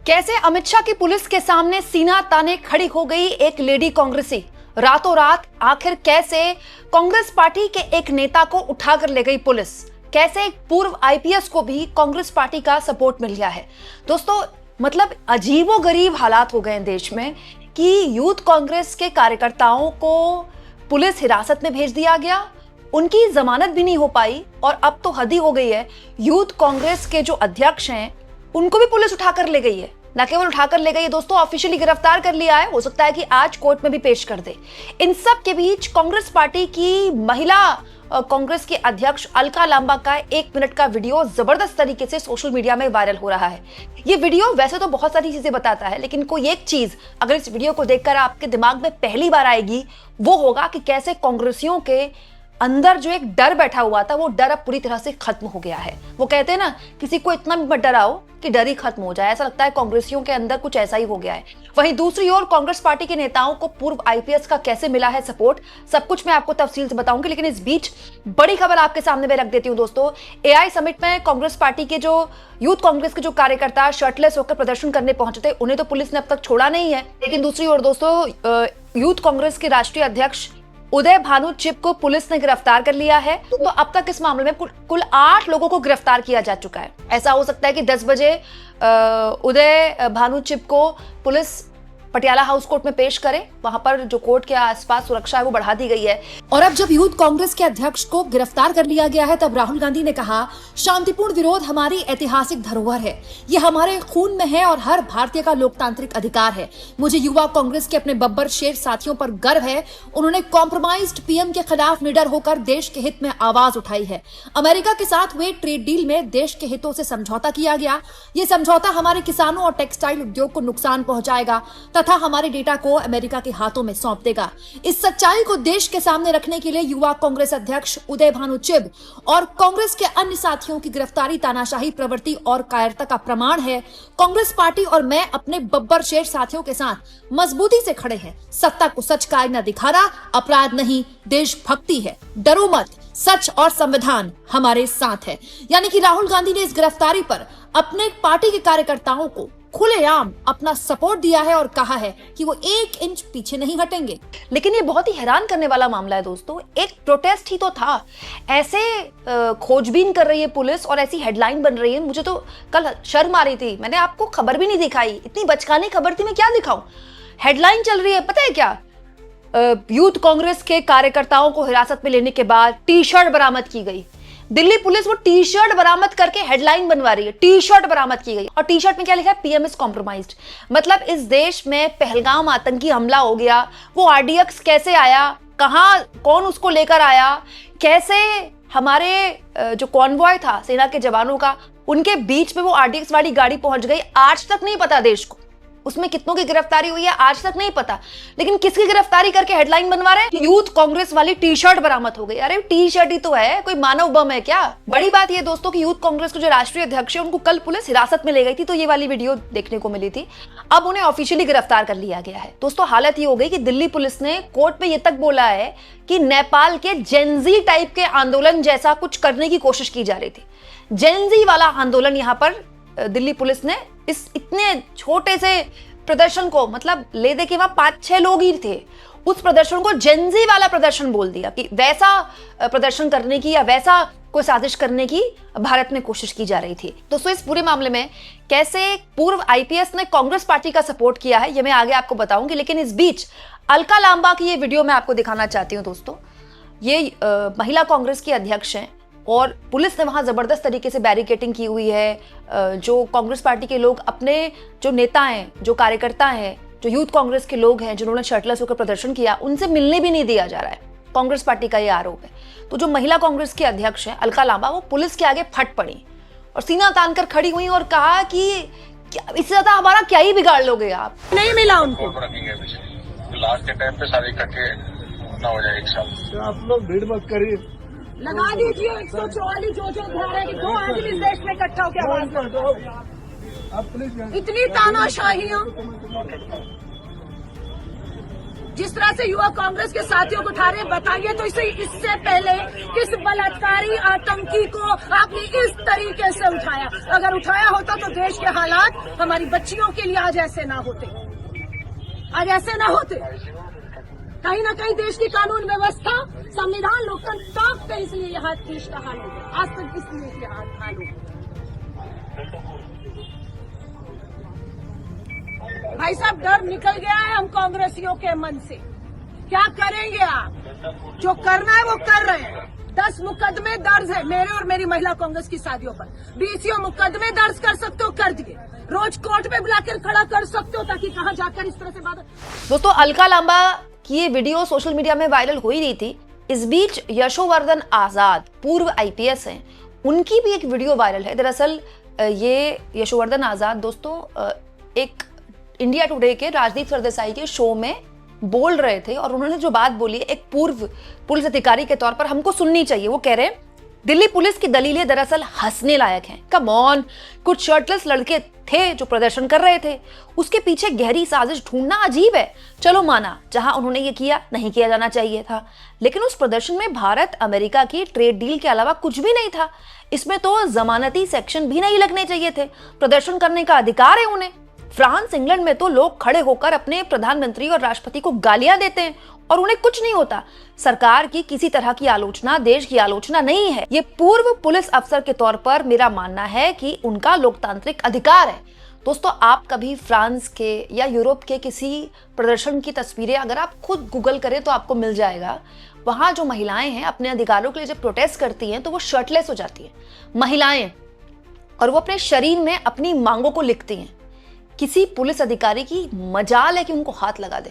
कैसे अमित शाह की पुलिस के सामने सीना ताने खड़ी हो गई एक लेडी कांग्रेसी। रातों रात आखिर कैसे कांग्रेस पार्टी के एक नेता को उठाकर ले गई पुलिस। कैसे एक पूर्व आईपीएस को भी कांग्रेस पार्टी का सपोर्ट मिल गया है। दोस्तों मतलब अजीबोगरीब हालात हो गए हैं देश में कि यूथ कांग्रेस के कार्यकर्ताओं को पुलिस हिरासत में भेज दिया गया, उनकी जमानत भी नहीं हो पाई और अब तो हद ही हो गई है, यूथ कांग्रेस के जो अध्यक्ष हैं उनको भी पुलिस उठाकर ले गई है। न केवल उठाकर ले गई है दोस्तों, ऑफिशियली गिरफ्तार कर लिया है। हो सकता है कि आज कोर्ट में भी पेश कर दे। इन सब के बीच कांग्रेस पार्टी की महिला कांग्रेस के अध्यक्ष अलका लांबा का 1 मिनट का वीडियो जबरदस्त तरीके से सोशल मीडिया में वायरल हो रहा है। ये वीडियो वैसे तो बहुत सारी चीजें बताता है, लेकिन कोई एक चीज अगर इस वीडियो को देखकर आपके दिमाग में पहली बार आएगी वो होगा कि कैसे कांग्रेसियों के अंदर जो एक डर बैठा हुआ था वो डर अब पूरी तरह से खत्म हो गया है। वो कहते हैं ना, किसी को इतना भी मत डराओ कि डर ही खत्म हो जाए। ऐसा लगता है कांग्रेसियों के अंदर कुछ ऐसा ही हो गया है। वहीं दूसरी ओर कांग्रेस पार्टी के नेताओं को पूर्व आईपीएस का कैसे मिला है सपोर्ट, सब कुछ मैं आपको तफसील से बताऊंगी। लेकिन इस बीच बड़ी खबर आपके सामने मैं रख देती हूं दोस्तों। एआई समिट में कांग्रेस पार्टी के जो यूथ कांग्रेस के जो कार्यकर्ता शर्टलेस होकर प्रदर्शन करने पहुंचे थे, उन्हें तो पुलिस ने अब तक छोड़ा नहीं है। लेकिन दूसरी ओर दोस्तों यूथ कांग्रेस के राष्ट्रीय अध्यक्ष उदय भानु चिब को पुलिस ने गिरफ्तार कर लिया है। तो अब तक इस मामले में कुल 8 लोगों को गिरफ्तार किया जा चुका है। ऐसा हो सकता है कि 10 बजे उदय भानु चिब को पुलिस पटियाला हाउस कोर्ट में पेश करे। वहां पर जो कोर्ट के आसपास सुरक्षा है वो बढ़ा दी गई है। और अब जब यूथ कांग्रेस के अध्यक्ष को गिरफ्तार कर लिया गया है, तब राहुल गांधी ने कहा, शांतिपूर्ण विरोध हमारी ऐतिहासिक धरोहर है, ये हमारे खून में है और हर भारतीय का लोकतांत्रिक अधिकार है। मुझे युवा कांग्रेस के अपने बब्बर शेर साथियों पर गर्व है। उन्होंने कॉम्प्रोमाइज्ड पीएम के खिलाफ निडर होकर देश के हित में आवाज उठाई है। अमेरिका के साथ हुए ट्रेड डील में देश के हितों से समझौता किया गया। ये समझौता हमारे किसानों और टेक्सटाइल उद्योग को नुकसान पहुंचाएगा तथा हमारे डेटा को अमेरिका के हाथों में सौंप देगा। इस सच्चाई को देश के सामने रखने के लिए युवा कांग्रेस अध्यक्ष उदय भानु चिब और कांग्रेस के अन्य साथियों की गिरफ्तारी तानाशाही प्रवृत्ति और कायरता का प्रमाण है। कांग्रेस पार्टी और मैं अपने बब्बर शेर साथियों के साथ मजबूती से खड़े हैं। सत्ता को सच का आईना दिखाना अपराध नहीं, देशभक्ति है। डरो मत, सच और संविधान हमारे साथ है। यानी कि राहुल गांधी ने इस गिरफ्तारी पर अपने पार्टी के कार्यकर्ताओं को खुलेआम अपना सपोर्ट दिया है और कहा है कि वो 1 इंच पीछे नहीं हटेंगे। लेकिन ये बहुत ही हैरान करने वाला मामला है दोस्तों। एक प्रोटेस्ट ही तो था, ऐसे खोजबीन कर रही है पुलिस और ऐसी हेडलाइन बन रही है। मुझे तो कल शर्म आ रही थी, मैंने आपको खबर भी नहीं दिखाई, इतनी बचकानी खबर थी, मैं क्या दिखाऊं। हेडलाइन चल रही है, पता है क्या, यूथ कांग्रेस के कार्यकर्ताओं को हिरासत में लेने के बाद टी शर्ट बरामद की गई। दिल्ली पुलिस वो टी शर्ट बरामद करके हेडलाइन बनवा रही है। टी शर्ट बरामद की गई और टी शर्ट में क्या लिखा है, पीएम इज कॉम्प्रोमाइज्ड। मतलब इस देश में पहलगाम आतंकी हमला हो गया, वो आरडीएक्स कैसे आया, कहां कौन उसको लेकर आया, कैसे हमारे जो कॉन्वॉय था सेना के जवानों का, उनके बीच में वो आरडीएक्स वाली गाड़ी पहुंच गई, आज तक नहीं पता देश को। उसमें कितनों की गिरफ्तारी हुई है आज तक नहीं पता, लेकिन किसकी गिरफ्तारी करके हेडलाइन बनवा रहे हैं, यूथ कांग्रेस वाली टी शर्ट बरामद हो गई। अरे टी शर्ट ही तो है, कोई मानव बम है क्या। बड़ी बात ये दोस्तों कि यूथ कांग्रेस के जो राष्ट्रीय अध्यक्ष है उनको कल पुलिस हिरासत में ले गई थी, तो ये वाली वीडियो देखने को मिली थी। अब उन्हें ऑफिशियली गिरफ्तार कर लिया गया है। दोस्तों हालत ये हो गई कि दिल्ली पुलिस ने कोर्ट में ये तक बोला है कि नेपाल के जेनजी टाइप के आंदोलन जैसा कुछ करने की कोशिश की जा रही थी। जेनजी वाला आंदोलन यहाँ पर दिल्ली पुलिस ने इस इतने छोटे से प्रदर्शन को, मतलब ले दे के वहां 5-6 लोग ही थे, उस प्रदर्शन को जेनजी वाला प्रदर्शन बोल दिया कि वैसा प्रदर्शन करने की या वैसा कोई साजिश करने की भारत में कोशिश की जा रही थी। दोस्तों इस पूरे मामले में कैसे पूर्व आईपीएस ने कांग्रेस पार्टी का सपोर्ट किया है ये मैं आगे आपको बताऊंगी। लेकिन इस बीच अलका लांबा की ये वीडियो मैं आपको दिखाना चाहती हूँ दोस्तों। ये महिला कांग्रेस की अध्यक्ष हैं और पुलिस ने वहां जबरदस्त तरीके से बैरिकेडिंग की हुई है। जो कांग्रेस पार्टी के लोग, अपने जो नेता हैं, जो कार्यकर्ता हैं, जो यूथ कांग्रेस के लोग हैं जिन्होंने शर्टलेस होकर प्रदर्शन किया, उनसे मिलने भी नहीं दिया जा रहा है। कांग्रेस पार्टी का ये आरोप है। तो जो महिला कांग्रेस के अध्यक्ष हैं अलका लांबा, वो पुलिस के आगे फट पड़ी और सीना तान कर खड़ी हुई और कहा कि इससे ज्यादा हमारा क्या ही बिगाड़ लोगे आप। नहीं मिला उनको, लास्ट के टाइम पे सारे इकट्ठे ना हो जाए एक साथ। आप लोग भीड़ मत करिए, लगा दीजिए 144 जो धारा की 2 आदमी इस देश में इकट्ठा हो गया। आप प्लीज इतनी तानाशाहियां, जिस तरह से युवा कांग्रेस के साथियों को उठा रहे हैं, बताइए तो इससे पहले किस बलात्कारी आतंकी को आपने इस तरीके से उठाया? अगर उठाया होता तो देश के हालात हमारी बच्चियों के लिए आज ऐसे ना होते, आज ऐसे ना होते। कहीं ना कहीं देश की कानून व्यवस्था, संविधान, लोकतंत्र टॉप पे, इसलिए यहाँ देश का हाल हो गया आज तक, इसलिए यहाँ हाल हो गया। भाई साहब, डर निकल गया है हम कांग्रेसियों के मन से। क्या करेंगे आप? जो करना है वो कर रहे हैं। 10 मुकदमे दर्ज है मेरे और मेरी महिला कांग्रेस की शादियों पर। 20 मुकदमे दर्ज कर सकते हो, कर दिए। रोज कोर्ट में बुलाकर खड़ा कर सकते हो, ताकि कहां जाकर इस तरह से बात। दोस्तों, अलका लांबा की ये वीडियो सोशल मीडिया में वायरल हो ही रही थी। इस बीच यशोवर्धन आजाद, पूर्व आईपीएस हैं, उनकी भी एक वीडियो वायरल है। दरअसल ये यशोवर्धन आजाद दोस्तों एक इंडिया टुडे के राजदीप सरदेसाई के शो में बोल रहे थे और उन्होंने जो बात बोली एक पूर्व पुलिस अधिकारी के तौर पर हमको सुननी चाहिए। वो कह रहे हैं दिल्ली पुलिस की दलीलें दरअसल हंसने लायक हैं। कम ऑन, कुछ शर्टलेस लड़के थे जो प्रदर्शन कर रहे थे, उसके पीछे गहरी साजिश ढूंढना अजीब है। चलो माना, जहां उन्होंने ये किया नहीं किया जाना चाहिए था, लेकिन उस प्रदर्शन में भारत अमेरिका की ट्रेड डील के अलावा कुछ भी नहीं था। इसमें तो जमानती सेक्शन भी नहीं लगने चाहिए थे। प्रदर्शन करने का अधिकार है उन्हें। फ्रांस, इंग्लैंड में तो लोग खड़े होकर अपने प्रधानमंत्री और राष्ट्रपति को गालियां देते हैं और उन्हें कुछ नहीं होता। सरकार की किसी तरह की आलोचना देश की आलोचना नहीं है। ये पूर्व पुलिस अफसर के तौर पर मेरा मानना है कि उनका लोकतांत्रिक अधिकार है। दोस्तों, आप कभी फ्रांस के या यूरोप के किसी प्रदर्शन की तस्वीरें अगर आप खुद गूगल करें तो आपको मिल जाएगा। वहां जो महिलाएं हैं अपने अधिकारों के लिए जब प्रोटेस्ट करती हैं तो वो शर्टलेस हो जाती हैं महिलाएं, और वो अपने शरीर में अपनी मांगों को लिखती हैं। किसी पुलिस अधिकारी की मजाल है कि उनको हाथ लगा दे।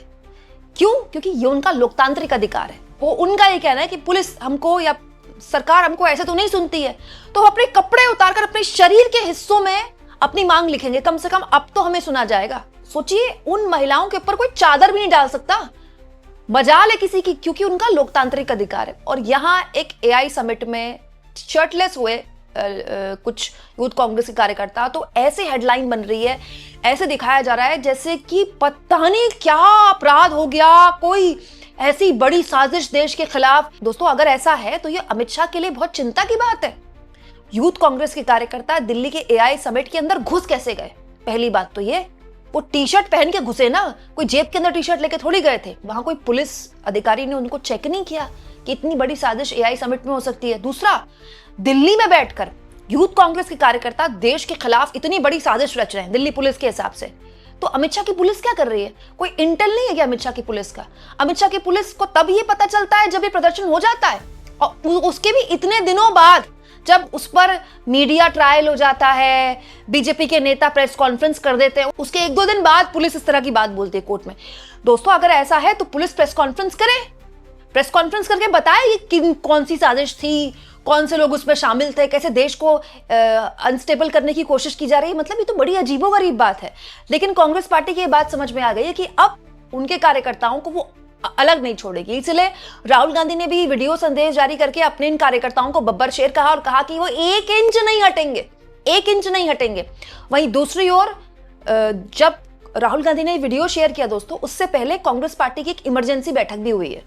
क्यों? क्योंकि ये उनका लोकतांत्रिक अधिकार है। वो उनका ये कहना है कि पुलिस हमको या सरकार हमको ऐसे तो नहीं सुनती है, तो वो अपने कपड़े उतारकर अपने शरीर के हिस्सों में अपनी मांग लिखेंगे। कम से कम अब तो हमें सुना जाएगा। सोचिए, उन महिलाओं के ऊपर कोई चादर भी नहीं डाल सकता। मजाल है किसी की, क्योंकि उनका लोकतांत्रिक अधिकार है। और यहाँ एक एआई समिट में शर्टलेस हुए कुछ यूथ कांग्रेस के कार्यकर्ता, तो ऐसे हेडलाइन बन रही है, ऐसे दिखाया जा रहा है जैसे कि पता नहीं क्या अपराध हो गया, कोई ऐसी बड़ी साजिश देश के खिलाफ। दोस्तों, अगर ऐसा है तो ये अमित शाह के लिए बहुत चिंता की बात है। यूथ कांग्रेस के कार्यकर्ता दिल्ली के एआई समिट के अंदर घुस कैसे गए? पहली बात तो ये, वो टी शर्ट पहन के घुसे ना, कोई जेब के अंदर टी शर्ट लेके थोड़ी गए थे। वहां कोई पुलिस अधिकारी ने उनको चेक नहीं किया कि इतनी बड़ी साजिश एआई समिट में हो सकती है। दूसरा, दिल्ली में बैठकर यूथ कांग्रेस के कार्यकर्ता देश के खिलाफ इतनी बड़ी साजिश रच रहे हैं दिल्ली पुलिस के हिसाब से, तो अमित शाह की पुलिस क्या कर रही है? कोई इंटेल नहीं है क्या अमित शाह की पुलिस का? अमित शाह की पुलिस को तब ये पता चलता है जब ये प्रदर्शन हो जाता है, और उसके भी इतने दिनों बाद, जब उस पर मीडिया ट्रायल हो जाता है, बीजेपी के नेता प्रेस कॉन्फ्रेंस कर देते हैं, उसके 1-2 दिन बाद पुलिस इस तरह की बात बोलती है कोर्ट में। दोस्तों, अगर ऐसा है तो पुलिस प्रेस कॉन्फ्रेंस करे, प्रेस कॉन्फ्रेंस करके बताए ये कौन सी साजिश थी, कौन से लोग उसमें शामिल थे, कैसे देश को अनस्टेबल करने की कोशिश की जा रही है। मतलब ये तो बड़ी अजीबोगरीब बात है। लेकिन कांग्रेस पार्टी की ये बात समझ में आ गई है कि अब उनके कार्यकर्ताओं को वो अलग नहीं छोड़ेगी। इसलिए राहुल गांधी ने भी वीडियो संदेश जारी करके अपने इन कार्यकर्ताओं को बब्बर शेर कहा और कहा कि वो 1 इंच नहीं हटेंगे, 1 इंच नहीं हटेंगे। वहीं दूसरी ओर जब राहुल गांधी ने वीडियो शेयर किया दोस्तों, उससे पहले कांग्रेस पार्टी की एक इमरजेंसी बैठक भी हुई है।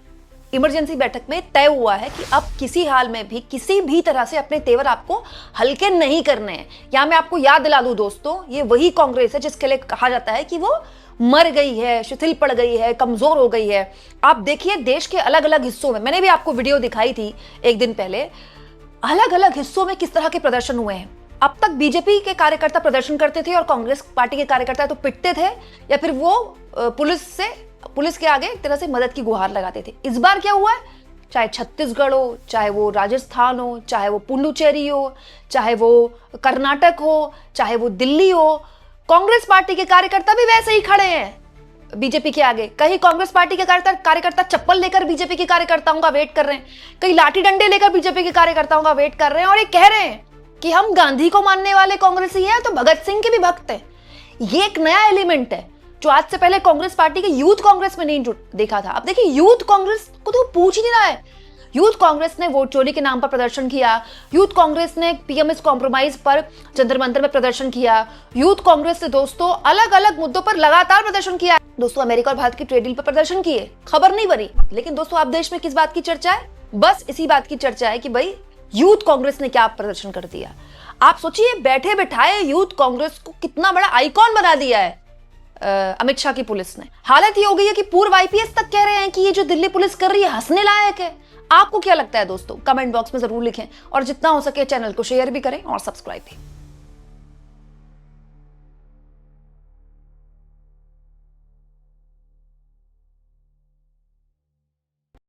इमरजेंसी बैठक में तय हुआ है कि अब किसी हाल में भी किसी भी तरह से अपने तेवर आपको हल्के नहीं करने हैं। यहां मैं आपको याद दिला दूं दोस्तों, ये वही कांग्रेस है जिसके लिए कहा जाता है कि वो मर गई है, शिथिल पड़ गई है, कमजोर हो गई है। आप देखिए देश के अलग अलग हिस्सों में, मैंने भी आपको वीडियो दिखाई थी एक दिन पहले, अलग अलग हिस्सों में किस तरह के प्रदर्शन हुए हैं। अब तक बीजेपी के कार्यकर्ता प्रदर्शन करते थे और कांग्रेस पार्टी के कार्यकर्ता तो पिटते थे या फिर वो पुलिस के आगे एक तरह से मदद की गुहार लगाते थे। इस बार क्या हुआ है? चाहे छत्तीसगढ़ हो, चाहे वो राजस्थान हो, चाहे वो पुडुचेरी हो, चाहे वो कर्नाटक हो, चाहे वो दिल्ली हो, कांग्रेस पार्टी के कार्यकर्ता भी वैसे ही खड़े हैं बीजेपी के आगे। कहीं कांग्रेस पार्टी के कार्यकर्ता चप्पल लेकर बीजेपी के कार्यकर्ताओं का वेट कर रहे हैं, कहीं लाठी डंडे लेकर बीजेपी के कार्यकर्ताओं का वेट कर रहे हैं, और ये कह रहे हैं कि हम गांधी को मानने वाले कांग्रेसी हैं तो भगत सिंह के भी भक्त हैं। ये एक नया एलिमेंट है जो आज से पहले कांग्रेस पार्टी के यूथ कांग्रेस में नहीं देखा था। अब देखिए, यूथ कांग्रेस को तो पूछ ही नहीं रहा है। यूथ कांग्रेस ने वोट चोरी के नाम पर प्रदर्शन किया, यूथ कांग्रेस ने पीएमएस कॉम्प्रोमाइज पर जंतर मंतर में प्रदर्शन किया, यूथ कांग्रेस ने दोस्तों अलग अलग मुद्दों पर लगातार प्रदर्शन किया। दोस्तों अमेरिका और भारत की ट्रेड डील पर प्रदर्शन किए, खबर नहीं बनी। लेकिन दोस्तों अब देश में किस बात की चर्चा है? बस इसी बात की चर्चा है कि भाई यूथ कांग्रेस ने क्या प्रदर्शन कर दिया। आप सोचिए, बैठे बैठाए यूथ कांग्रेस को कितना बड़ा आइकॉन बना दिया है अमित शाह की पुलिस ने। हालत ये हो गई है कि पूर्व आईपीएस तक कह रहे हैं कि ये जो दिल्ली पुलिस कर रही है हंसने लायक है। आपको क्या लगता है दोस्तों? कमेंट बॉक्स में जरूर लिखें और जितना हो सके चैनल को शेयर भी करें और सब्सक्राइब भी।